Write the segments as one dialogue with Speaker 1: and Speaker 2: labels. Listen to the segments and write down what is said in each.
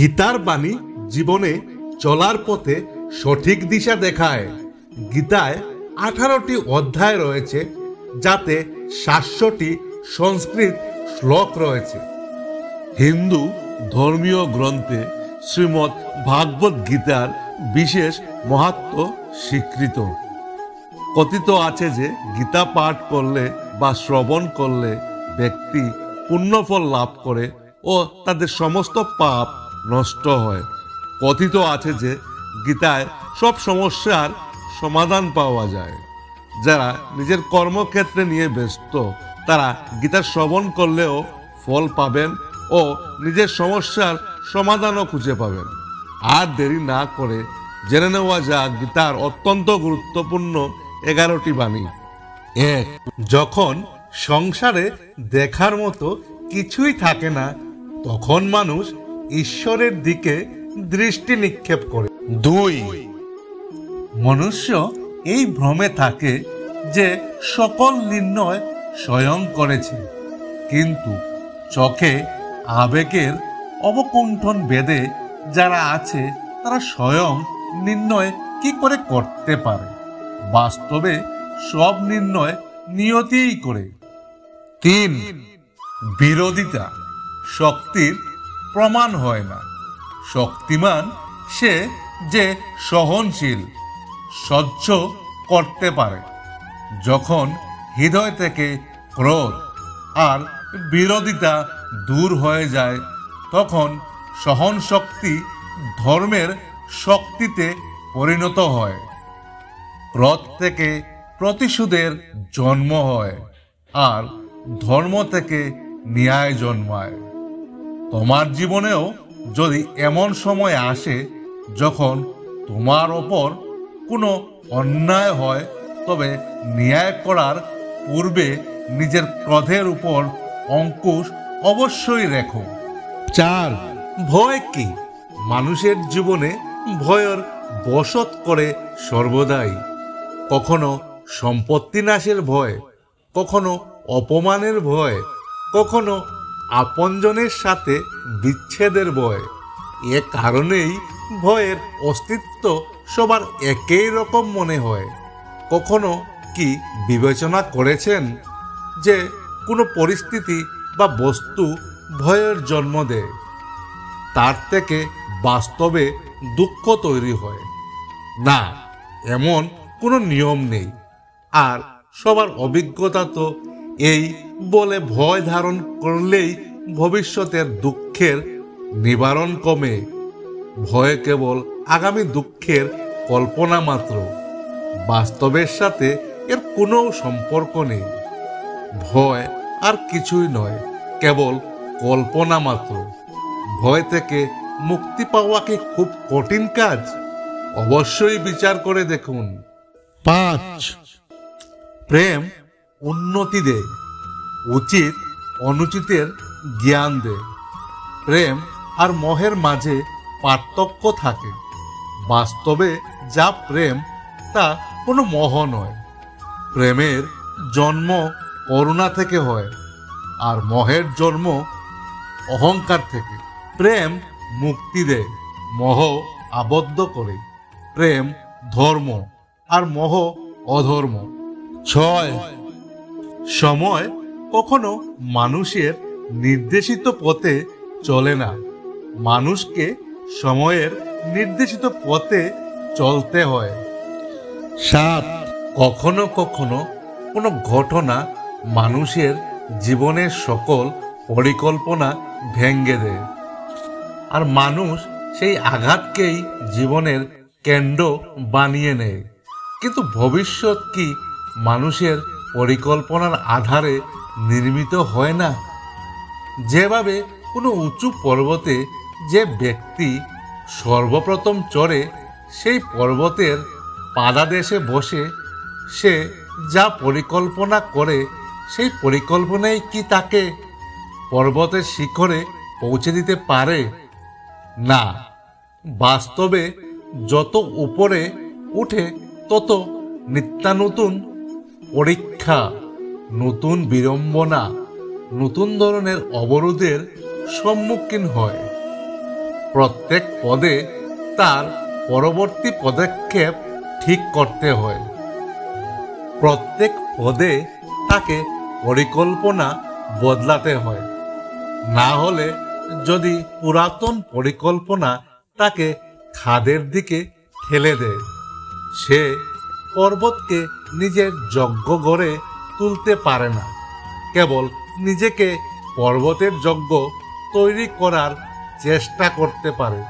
Speaker 1: গীতার বাণী জীবনে চলার পথে সঠিক দিশা দেখায়। গীতায় 18টি অধ্যায় রয়েছে, যাতে 700টি সংস্কৃত শ্লোক রয়েছে। হিন্দু ধর্মীয় গ্রন্থে শ্রীমদ্ ভাগবত গীতার বিশেষ মাহাত্ম্য স্বীকৃত। কথিত আছে যে গীতা পাঠ করলে বা শ্রবণ করলে ব্যক্তি পুণ্যফল লাভ করে ও তাদের সমস্ত পাপ নষ্ট হয়। কথিত আছে যে গীতায় সব সমস্যার সমাধান পাওয়া যায়। যারা নিজের কর্মক্ষেত্রে নিয়ে ব্যস্ত তারা গীতা শ্রবণ করলেও ফল পাবেন ও নিজের সমস্যার সমাধানও খুঁজে পাবেন। আর দেরি না করে জেনে নেওয়া যাক গীতার অত্যন্ত গুরুত্বপূর্ণ 11টি বাণী। 1. যখন সংসারে দেখার মতো কিছুই থাকে না, তখন মানুষ ঈশ্বরের দিকে দৃষ্টি নিক্ষেপ করে। 2. মনুষ্য এই ভ্রমে থাকে যে সকল নির্ণয় স্বয়ং করেছে, কিন্তু চোখে আবেগের অবকুণ্ঠন বেঁধে যারা আছে তারা স্বয়ং নির্ণয় কি করে করতে পারে? বাস্তবে সব নির্ণয় নিয়তিই করে। 3. বিরোধিতা শক্তির প্রমাণ হয় না। শক্তিমান সে যে সহনশীল, সহ্য করতে পারে। যখন হৃদয় থেকে ক্রোধ আর বিরোধিতা দূর হয়ে যায়, তখন সহন শক্তি ধর্মের শক্তিতে পরিণত হয়। ক্রোধ থেকে প্রতিশোধের জন্ম হয়, আর ধর্ম থেকে ন্যায় জন্মায়। তোমার জীবনেও যদি এমন সময় আসে যখন তোমার ওপর কোনো অন্যায় হয়, তবে ন্যায় করার পূর্বে নিজের ক্রোধের উপর অঙ্কুশ অবশ্যই রেখো। 4. ভয় কি? মানুষের জীবনে ভয়ের বশত করে সর্বদাই। কখনো সম্পত্তি নাশের ভয়, কখনো অপমানের ভয়, কখনো আপনজনের সাথে বিচ্ছেদের ভয়। এ কারণেই ভয়ের অস্তিত্ব সবার একই রকম মনে হয়। কখনো কি বিবেচনা করেছেন যে কোনো পরিস্থিতি বা বস্তু ভয়ের জন্ম দেয়, তার থেকে বাস্তবে দুঃখ তৈরি হয়? না, এমন কোনো নিয়ম নেই। আর সবার অভিজ্ঞতা তো এই বলে ভয় ধারণ করলেই ভবিষ্যতের দুঃখের নিবারণ কমে। ভয় কেবল আগামী দুঃখের কল্পনা মাত্র, বাস্তবের সাথে এর কোনো সম্পর্ক নেই। ভয় আর কিছুই নয়, কেবল কল্পনা মাত্র। ভয় থেকে মুক্তি পাওয়া কি খুব কঠিন কাজ? অবশ্যই বিচার করে দেখুন। 5. প্রেম উন্নতি দেয়, উচিত অনুচিতের জ্ঞান দেয়। প্রেম আর মোহের মাঝে পার্থক্য থাকে। বাস্তবে যা প্রেম তা কোনো মোহ নয়। প্রেমের জন্ম করুণা থেকে হয়, আর মোহের জন্ম অহংকার থেকে। প্রেম মুক্তি দেয়, মোহ আবদ্ধ করে। প্রেম ধর্ম, আর মোহ অধর্ম। 6. সময় কখনো মানুষের নির্দেশিত পথে চলে না। মানুষকে সময়ের নির্দেশিত পথে চলতে হয়। 7. কখনো কখনো কোনো ঘটনা মানুষের জীবনের সকল পরিকল্পনা ভেঙে দেয়, আর মানুষ সেই আঘাতকেই জীবনের কেন্দ্র বানিয়ে নেয়। কিন্তু ভবিষ্যৎ কি মানুষের পরিকল্পনার আধারে নির্মিত হয় না? যেভাবে কোনো উঁচু পর্বতে যে ব্যক্তি সর্বপ্রথম চড়ে, সেই পর্বতের পাদদেশে বসে সে যা পরিকল্পনা করে, সেই পরিকল্পনাই কি তাকে পর্বতের শিখরে পৌঁছে দিতে পারে? না। বাস্তবে যত উপরে উঠে তত নিত্যানতুন পরীক্ষা, নতুন বিড়ম্বনা, নতুন ধরনের অবরোধের সম্মুখীন হয়। প্রত্যেক পদে তার পরবর্তী পদক্ষেপ ঠিক করতে হয়। প্রত্যেক পদে তাকে পরিকল্পনা বদলাতে হয়। না হলে যদি পুরাতন পরিকল্পনা তাকে খাদের দিকে ঠেলে দেয়, সে পর্বতকে নিজের যজ্ঞ গড়ে তুলতে পারে না, কেবল নিজেকে পর্বতের যজ্ঞ তৈরি করার চেষ্টা করতে পারে।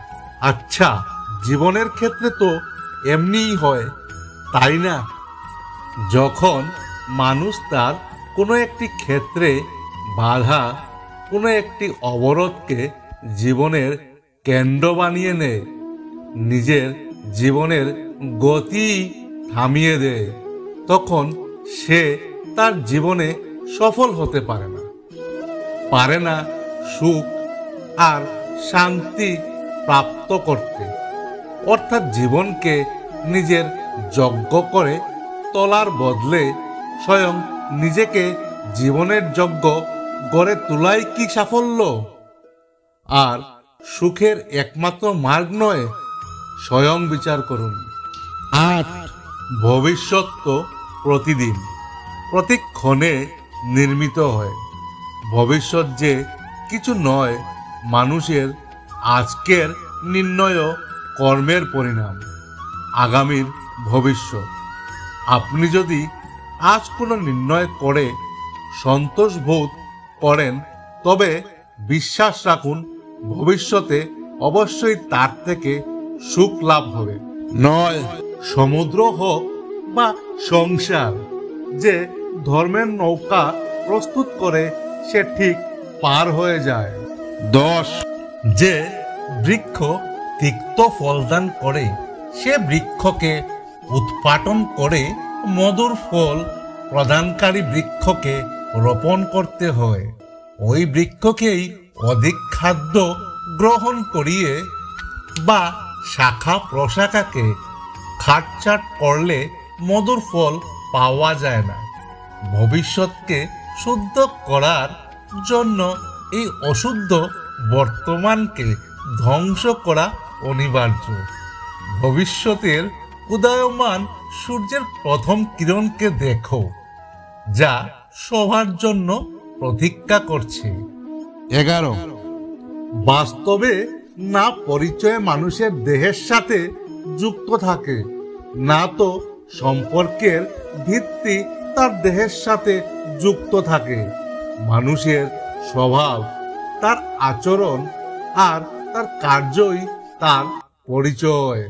Speaker 1: আচ্ছা, জীবনের ক্ষেত্রে তো এমনিই হয়, তাই না? যখন মানুষ তার কোনো একটি ক্ষেত্রে বাধা, কোনো একটি অবরোধকে জীবনের কেন্দ্র বানিয়ে নেয়, নিজের জীবনের গতি থামিয়ে দেয়, তখন সে তার জীবনে সফল হতে পারে না সুখ আর শান্তি প্রাপ্ত করতে। অর্থাৎ জীবনকে নিজের যজ্ঞ করে তোলার বদলে স্বয়ং নিজেকে জীবনের যজ্ঞ গড়ে তোলাই কি সাফল্য? আর সুখের একমাত্র মার্গ নয়? স্বয়ং বিচার করুন। 8. ভবিষ্যৎ তো প্রতিদিন প্রতিক্ষণে নির্মিত হয়। ভবিষ্যৎ যে কিছু নয়, মানুষের আজকের নির্ণয় কর্মের পরিণাম আগামীর ভবিষ্যৎ। আপনি যদি আজ কোনো নির্ণয় করে সন্তোষ বোধ করেন, তবে বিশ্বাস রাখুন ভবিষ্যতে অবশ্যই তার থেকে সুখ লাভ হবে। নয়, সমুদ্র হোক বা সংসার, যে ধর্মের নৌকা প্রস্তুত করে সে ঠিক পার হয়ে যায়। 10. যে বৃক্ষ তিক্ত ফলদান করে, সে বৃক্ষকে উৎপাটন করে মধুর ফল প্রদানকারী বৃক্ষকে রোপণ করতে হয়। ওই বৃক্ষকেই অধিক খাদ্য গ্রহণ করিয়ে বা শাখা প্রশাখাকে খাটছাট করলে মধুর ফল পাওয়া যায় না। ভবিষ্যৎকে শুদ্ধ করার জন্য এই অশুদ্ধ বর্তমানকে ধ্বংস করা অনিবার্য। ভবিষ্যতের উদয়মান সূর্যের প্রথম কিরণকে দেখো, যা সবার জন্য প্রতীক্ষা করছে। 11. বাস্তবে না পরিচয় মানুষের দেহের সাথে যুক্ত থাকে, না তো সম্পর্কের ভিত্তি তার দেহের সাথে যুক্ত থাকে। মানুষের স্বভাব, তার আচরণ আর তার কার্যই তার পরিচয়।